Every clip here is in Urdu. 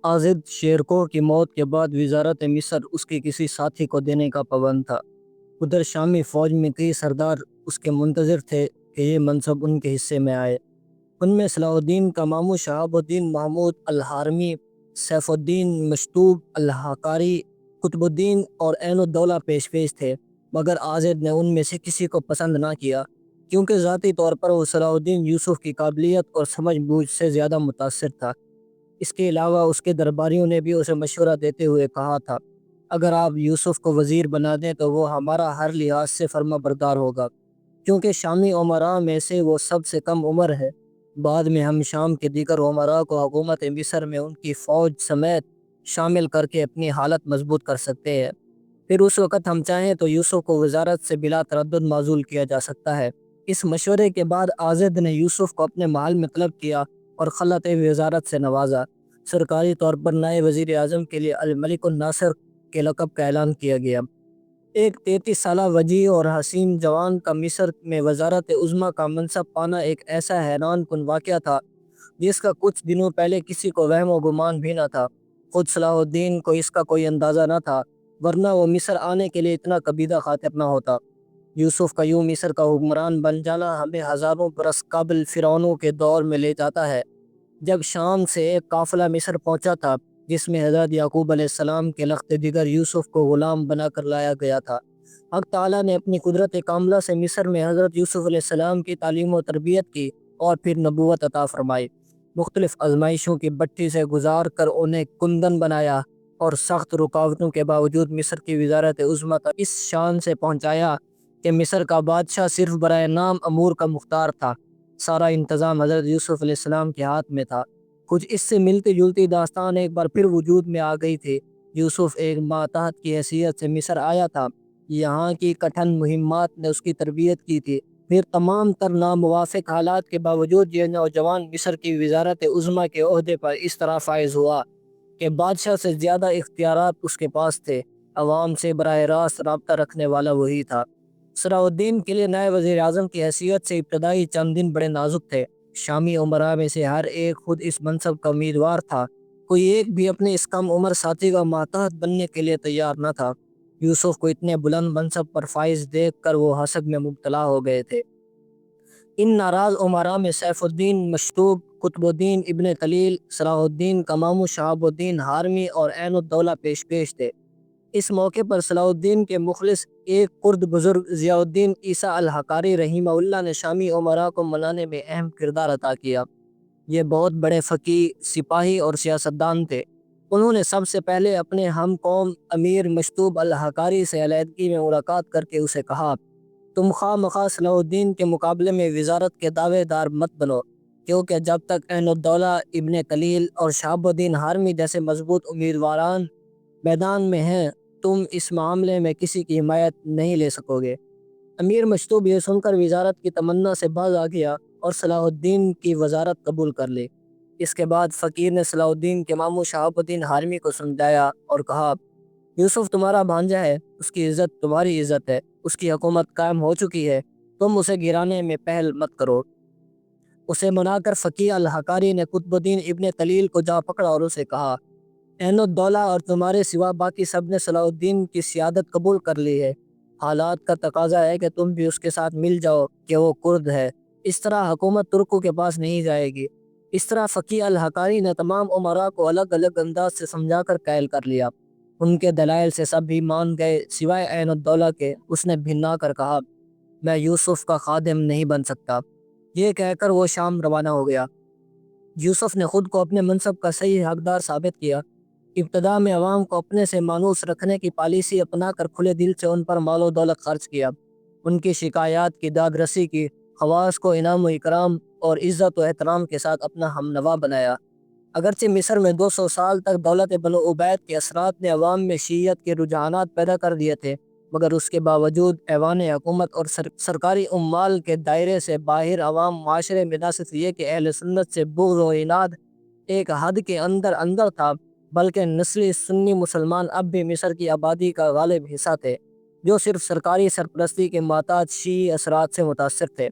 آزد شیرکو کی موت کے بعد وزارت مصر اس کے کسی ساتھی کو دینے کا پابند تھا۔ ادھر شامی فوج میں کئی سردار اس کے منتظر تھے کہ یہ منصب ان کے حصے میں آئے۔ ان میں صلاح الدین کا ماموں شہاب الدین محمود الحارمی، سیف الدین مشتوب الحقاری، قطب الدین اور عین الدولہ پیش تھے، مگر آزد نے ان میں سے کسی کو پسند نہ کیا، کیونکہ ذاتی طور پر وہ صلاح الدین یوسف کی قابلیت اور سمجھ بوجھ سے زیادہ متاثر تھا۔ اس کے علاوہ اس کے درباریوں نے بھی اسے مشورہ دیتے ہوئے کہا تھا، اگر آپ یوسف کو وزیر بنا دیں تو وہ ہمارا ہر لحاظ سے فرما بردار ہوگا، کیونکہ شامی امراء میں سے وہ سب سے کم عمر ہے۔ بعد میں ہم شام کے دیگر امراء کو حکومت مصر میں ان کی فوج سمیت شامل کر کے اپنی حالت مضبوط کر سکتے ہیں۔ پھر اس وقت ہم چاہیں تو یوسف کو وزارت سے بلا تردد معزول کیا جا سکتا ہے۔ اس مشورے کے بعد آزد نے یوسف کو اپنے محل میں طلب کیا اور خلعت وزارت سے نوازا۔ سرکاری طور پر نئے وزیر اعظم کے لیے الملک الناصر کے لقب کا اعلان کیا گیا۔ ایک 33 سالہ وجیہ اور حسین جوان کا مصر میں وزارت عظمیٰ کا منصب پانا ایک ایسا حیران کن واقعہ تھا جس کا کچھ دنوں پہلے کسی کو وہم و گمان بھی نہ تھا۔ خود صلاح الدین کو اس کا کوئی اندازہ نہ تھا، ورنہ وہ مصر آنے کے لیے اتنا کبیدہ خاطر نہ ہوتا۔ یوسف کا یوں مصر کا حکمران بن جانا ہمیں ہزاروں برس قبل فرعونوں کے دور میں لے جاتا ہے، جب شام سے ایک قافلہ مصر پہنچا تھا جس میں حضرت یعقوب علیہ السلام کے لخت جگر یوسف کو غلام بنا کر لایا گیا تھا۔ حق تعالیٰ نے اپنی قدرت کاملہ سے مصر میں حضرت یوسف علیہ السلام کی تعلیم و تربیت کی اور پھر نبوت عطا فرمائی۔ مختلف آزمائشوں کی بٹی سے گزار کر انہیں کندن بنایا اور سخت رکاوٹوں کے باوجود مصر کی وزارت عظمیٰ تک اس شان سے پہنچایا کہ مصر کا بادشاہ صرف برائے نام امور کا مختار تھا۔ سارا انتظام حضرت یوسف علیہ السلام کے ہاتھ میں تھا۔ کچھ اس سے ملتی جلتی داستان ایک بار پھر وجود میں آ گئی تھی۔ یوسف ایک ماتحت کی حیثیت سے مصر آیا تھا۔ یہاں کی کٹھن مہمات نے اس کی تربیت کی تھی۔ پھر تمام تر ناموافق حالات کے باوجود یہ نوجوان مصر کی وزارت عظمیٰ کے عہدے پر اس طرح فائز ہوا کہ بادشاہ سے زیادہ اختیارات اس کے پاس تھے۔ عوام سے براہ راست رابطہ رکھنے والا وہی تھا۔ صلاح الدین کے لیے نئے وزیر اعظم کی حیثیت سے ابتدائی چند دن بڑے نازک تھے۔ شامی امراء میں سے ہر ایک خود اس منصب کا امیدوار تھا، کوئی ایک بھی اپنے اس کم عمر ساتھی کا ماتحت بننے کے لیے تیار نہ تھا۔ یوسف کو اتنے بلند منصب پر فائز دیکھ کر وہ حسد میں مبتلا ہو گئے تھے۔ ان ناراض امراء میں سیف الدین مشتوب، قطب الدین ابن طلیل، صلاح الدین کا ماموں شہاب الدین حارمی اور عین الدولہ پیش تھے۔ اس موقع پر صلاح الدین کے مخلص ایک کرد بزرگ ضیاء الدین عیسیٰ الحقاری رحمہ اللہ نے شامی امراء کو منانے میں اہم کردار ادا کیا۔ یہ بہت بڑے فقیہ، سپاہی اور سیاستدان تھے۔ انہوں نے سب سے پہلے اپنے ہم قوم امیر مشتوب الحقاری سے علیحدگی میں ملاقات کر کے اسے کہا، تم خواہ مخواہ صلاح الدین کے مقابلے میں وزارت کے دعوے دار مت بنو، کیونکہ جب تک عین الدولہ ابن طلیل اور شہاب الدین حارمی جیسے مضبوط امیدواران میدان میں ہیں تم اس معاملے میں کسی کی حمایت نہیں لے سکو گے۔ امیر مشتوب یہ سن کر وزارت کی تمنا سے باز آ گیا اور صلاح الدین کی وزارت قبول کر لی۔ اس کے بعد فقیر نے صلاح الدین کے ماموں شہاب الدین حارمی کو سمجھایا اور کہا، یوسف تمہارا بھانجا ہے، اس کی عزت تمہاری عزت ہے، اس کی حکومت قائم ہو چکی ہے، تم اسے گرانے میں پہل مت کرو۔ اسے منا کر فقیہ الحقاری نے قطب الدین ابن طلیل کو جا پکڑا اور اسے کہا، عین الدولہ اور تمہارے سوا باقی سب نے صلاح الدین کی سیادت قبول کر لی ہے۔ حالات کا تقاضا ہے کہ تم بھی اس کے ساتھ مل جاؤ کہ وہ کرد ہے۔ اس طرح حکومت ترکوں کے پاس نہیں جائے گی۔ اس طرح فقیہ الحقاری نے تمام امراء کو الگ الگ انداز سے سمجھا کر قائل کر لیا۔ ان کے دلائل سے سب بھی مان گئے سوائے عین الدولہ کے۔ اس نے بھنا کر کہا، میں یوسف کا خادم نہیں بن سکتا۔ یہ کہہ کر وہ شام روانہ ہو گیا۔ یوسف نے خود کو اپنے منصب کا صحیح حقدار ثابت کیا۔ ابتدا میں عوام کو اپنے سے مانوس رکھنے کی پالیسی اپنا کر کھلے دل سے ان پر مال و دولت خرچ کیا، ان کی شکایات کی داد رسی کی، خواص کو انعام و اکرام اور عزت و احترام کے ساتھ اپنا ہم نوا بنایا۔ اگرچہ مصر میں 200 سال تک دولت بنو عبید کے اثرات نے عوام میں شیعیت کے رجحانات پیدا کر دیے تھے، مگر اس کے باوجود ایوان حکومت اور سرکاری اموال کے دائرے سے باہر عوام معاشرے میں نہ صرف یہ کہ اہل سنت سے بغض و عناد ایک حد کے اندر تھا، بلکہ نسلی سنی مسلمان اب بھی مصر کی آبادی کا غالب حصہ تھے، جو صرف سرکاری سرپرستی کے معتاد شیعی اثرات سے متاثر تھے۔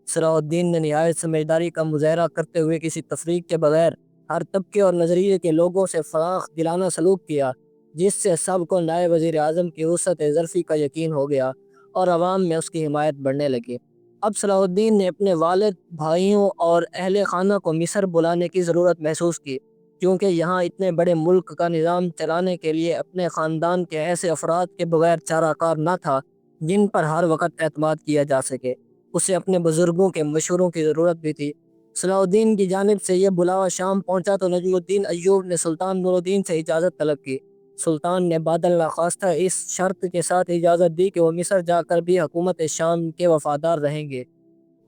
صلاح الدین نے نہایت سمجھداری کا مظاہرہ کرتے ہوئے کسی تفریق کے بغیر ہر طبقے اور نظریے کے لوگوں سے فراخ دلانہ سلوک کیا، جس سے سب کو نائب وزیر اعظم کی وسعت ظرفی کا یقین ہو گیا اور عوام میں اس کی حمایت بڑھنے لگی۔ اب صلاح الدین نے اپنے والد، بھائیوں اور اہل خانہ کو مصر بلانے کی ضرورت محسوس کی، کیونکہ یہاں اتنے بڑے ملک کا نظام چلانے کے لیے اپنے خاندان کے ایسے افراد کے بغیر چارہ کار نہ تھا جن پر ہر وقت اعتماد کیا جا سکے۔ اسے اپنے بزرگوں کے مشوروں کی ضرورت بھی تھی۔ صلاح الدین کی جانب سے یہ بلاوا شام پہنچا تو نجم الدین ایوب نے سلطان نور الدین سے اجازت طلب کی۔ سلطان نے بعد ناخواستہ اس شرط کے ساتھ اجازت دی کہ وہ مصر جا کر بھی حکومت شام کے وفادار رہیں گے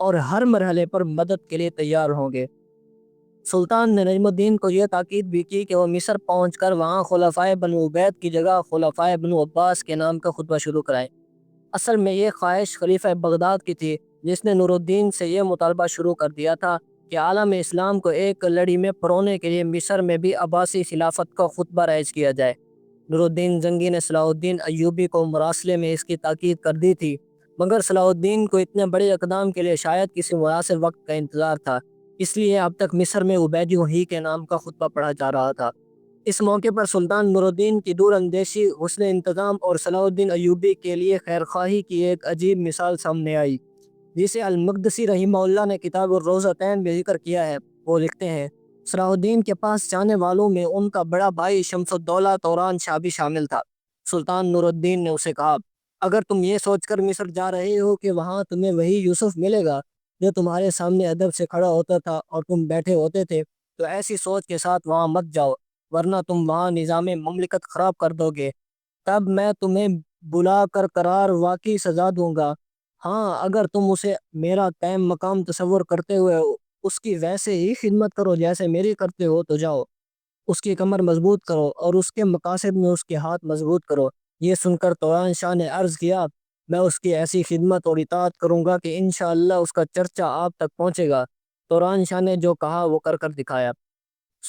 اور ہر مرحلے پر مدد کے لیے تیار ہوں گے۔ سلطان نے نجم الدین کو یہ تاکید بھی کی کہ وہ مصر پہنچ کر وہاں خلفائے بنو عبید کی جگہ خلفائے بنو عباس کے نام کا خطبہ شروع کرائیں۔ اصل میں یہ خواہش خلیفہ بغداد کی تھی، جس نے نور الدین سے یہ مطالبہ شروع کر دیا تھا کہ عالم اسلام کو ایک لڑی میں پرونے کے لیے مصر میں بھی عباسی خلافت کا خطبہ رائج کیا جائے۔ نور الدین زنگی نے صلاح الدین ایوبی کو مراسلے میں اس کی تاکید کر دی تھی، مگر صلاح الدین کو اتنے بڑے اقدام کے لیے شاید کسی مناسب وقت کا انتظار تھا، اس لیے اب تک مصر میں عبیدیوں ہی کے نام کا خطبہ پڑھا جا رہا تھا۔ اس موقع پر سلطان نور الدین کی دور اندیشی، حسن انتظام اور صلاح الدین ایوبی کے لیے خیرخواہی کی ایک عجیب مثال سامنے آئی، جسے المقدسی رحمہ اللہ نے کتاب الروضتین میں ذکر کیا ہے۔ وہ لکھتے ہیں، صلاح الدین کے پاس جانے والوں میں ان کا بڑا بھائی شمس الدولہ توران شاہ بھی شامل تھا۔ سلطان نور الدین نے اسے کہا، اگر تم یہ سوچ کر مصر جا رہے ہو کہ وہاں تمہیں وہی یوسف ملے گا جو تمہارے سامنے ادب سے کھڑا ہوتا تھا اور تم بیٹھے ہوتے تھے، تو ایسی سوچ کے ساتھ وہاں مت جاؤ، ورنہ تم وہاں نظام مملکت خراب کر دو گے۔ تب میں تمہیں بلا کر قرار واقعی سزا دوں گا۔ ہاں، اگر تم اسے میرا قائم مقام تصور کرتے ہوئے اس کی ویسے ہی خدمت کرو جیسے میری کرتے ہو تو جاؤ۔ اس کی کمر مضبوط کرو اور اس کے مقاصد میں اس کے ہاتھ مضبوط کرو۔ یہ سن کر توران شاہ نے عرض کیا، میں اس کی ایسی خدمت اور اطاعت کروں گا کہ انشاءاللہ اس کا چرچہ آپ تک پہنچے گا۔ توران شاہ نے جو کہا وہ کر کر دکھایا۔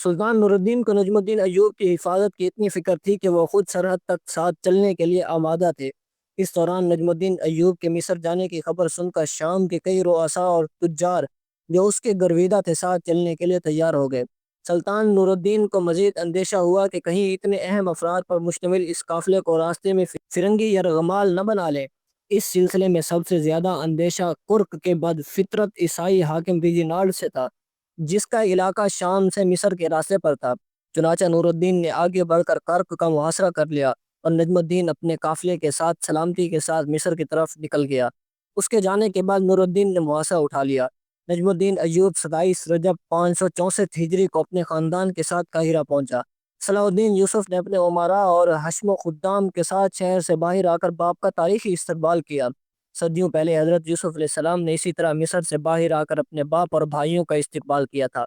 سلطان نور الدین کو نجم الدین ایوب کی حفاظت کی اتنی فکر تھی کہ وہ خود سرحد تک ساتھ چلنے کے لیے آمادہ تھے۔ اس دوران نجم الدین ایوب کے مصر جانے کی خبر سن کر شام کے کئی رؤساء اور تجار جو اس کے گرویدہ تھے ساتھ چلنے کے لیے تیار ہو گئے۔ سلطان نور الدین کو مزید اندیشہ ہوا کہ کہیں اتنے اہم افراد پر مشتمل اس قافلے کو راستے میں فرنگی یرغمال نہ بنا لے۔ اس سلسلے میں سب سے زیادہ اندیشہ کرک کے بد فطرت عیسائی حاکم ریجینالڈ سے تھا، جس کا علاقہ شام سے مصر کے راستے پر تھا۔ چنانچہ نور الدین نے آگے بڑھ کر کرک کا محاصرہ کر لیا اور نجم الدین اپنے قافلے کے ساتھ سلامتی کے ساتھ مصر کی طرف نکل گیا۔ اس کے جانے کے بعد نور الدین نے محاصرہ اٹھا لیا۔ نجم الدین ایوب 27 رجب 564 ہجری کو اپنے خاندان کے ساتھ قاہرہ پہنچا۔ صلاح الدین یوسف نے اپنے امراء اور حشم و خدام کے ساتھ شہر سے باہر آ کر باپ کا تاریخی استقبال کیا۔ صدیوں پہلے حضرت یوسف علیہ السلام نے اسی طرح مصر سے باہر آ کر اپنے باپ اور بھائیوں کا استقبال کیا تھا۔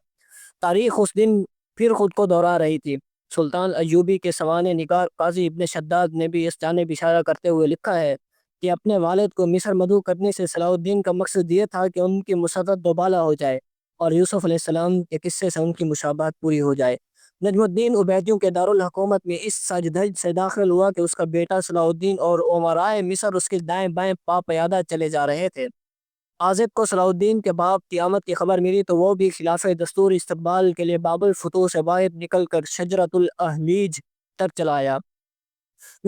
تاریخ اس دن پھر خود کو دہرا رہی تھی۔ سلطان ایوبی کے سوانح نگار قاضی ابن شداد نے بھی اس جانب اشارہ کرتے ہوئے لکھا ہے کہ اپنے والد کو مصر مدعو کرنے سے صلاح الدین کا مقصد یہ تھا کہ ان کی مسرت دوبالا ہو جائے اور یوسف علیہ السلام کے قصے سے ان کی مشابہت پوری ہو جائے۔ نجم الدین عبیدیوں کے دارالحکومت میں اس ساجدھج سے داخل ہوا کہ اس کا بیٹا صلاح الدین اور امرائے مصر اس کے دائیں بائیں پا پیادہ چلے جا رہے تھے۔ آزد کو صلاح الدین کے باپ کی آمد کی خبر ملی تو وہ بھی خلاف دستور استقبال کے لیے باب الفتوح سے باہر نکل کر شجرۃ الاہلیج تک چلا آیا۔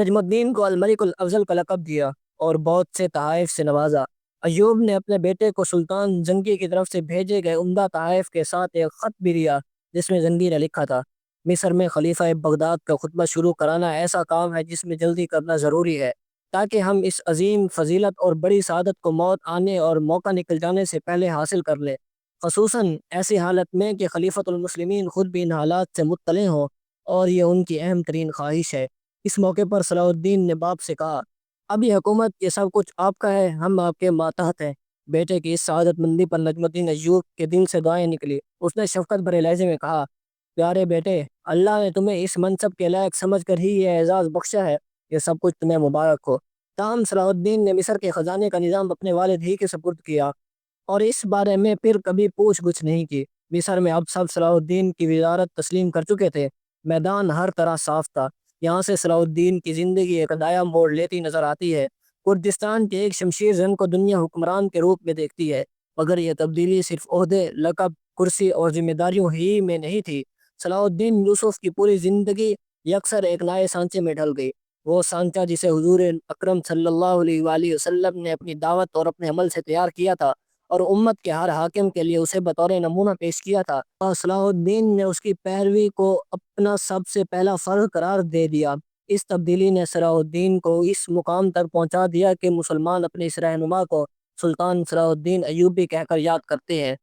نجم الدین کو الملک الافضل کا لقب دیا اور بہت سے تحائف سے نوازا۔ ایوب نے اپنے بیٹے کو سلطان زنگی کی طرف سے بھیجے گئے عمدہ تحائف کے ساتھ ایک خط بھی دیا جس میں زنگی نے لکھا تھا، مصر میں خلیفہ بغداد کا خطبہ شروع کرانا ایسا کام ہے جس میں جلدی کرنا ضروری ہے تاکہ ہم اس عظیم فضیلت اور بڑی سعادت کو موت آنے اور موقع نکل جانے سے پہلے حاصل کر لیں، خصوصاً ایسی حالت میں کہ خلیفۃ المسلمین خود بھی ان حالات سے مطلع ہوں اور یہ ان کی اہم ترین خواہش ہے۔ اس موقع پر صلاح الدین نے باپ سے کہا، اب یہ حکومت یہ سب کچھ آپ کا ہے، ہم آپ کے ماتحت ہیں۔ بیٹے کی اس سعادت مندی پر نجم الدین ایوب کے دل سے دعائیں نکلی۔ اس نے شفقت بھرے لہجے میں کہا، پیارے بیٹے، اللہ نے تمہیں اس منصب کے لائق سمجھ کر ہی یہ اعزاز بخشا ہے، یہ سب کچھ تمہیں مبارک ہو۔ تاہم صلاح الدین نے مصر کے خزانے کا نظام اپنے والد ہی کے سپرد کیا اور اس بارے میں پھر کبھی پوچھ گچھ نہیں کی۔ مصر میں اب سب صلاح الدین کی وزارت تسلیم کر چکے تھے۔ میدان ہر طرح صاف تھا۔ یہاں سے صلاح الدین کی زندگی ایک نیا موڑ لیتی نظر آتی ہے۔ کردستان کے ایک شمشیر زن کو دنیا حکمران کے روپ میں دیکھتی ہے، مگر یہ تبدیلی صرف عہدے، لقب، کرسی اور ذمہ داریوں ہی میں نہیں تھی صلاح الدین یوسف کی پوری زندگی یکسر ایک نئے سانچے میں ڈھل گئی، وہ سانچہ جسے حضور اکرم صلی اللہ علیہ وآلہ وسلم نے اپنی دعوت اور اپنے عمل سے تیار کیا تھا اور امت کے ہر حاکم کے لیے اسے بطور نمونہ پیش کیا تھا۔ اور صلاح الدین نے اس کی پیروی کو اپنا سب سے پہلا فرض قرار دے دیا۔ اس تبدیلی نے صلاح الدین کو اس مقام تک پہنچا دیا کہ مسلمان اپنے اس رہنما کو سلطان صلاح الدین ایوبی کہہ کر یاد کرتے ہیں۔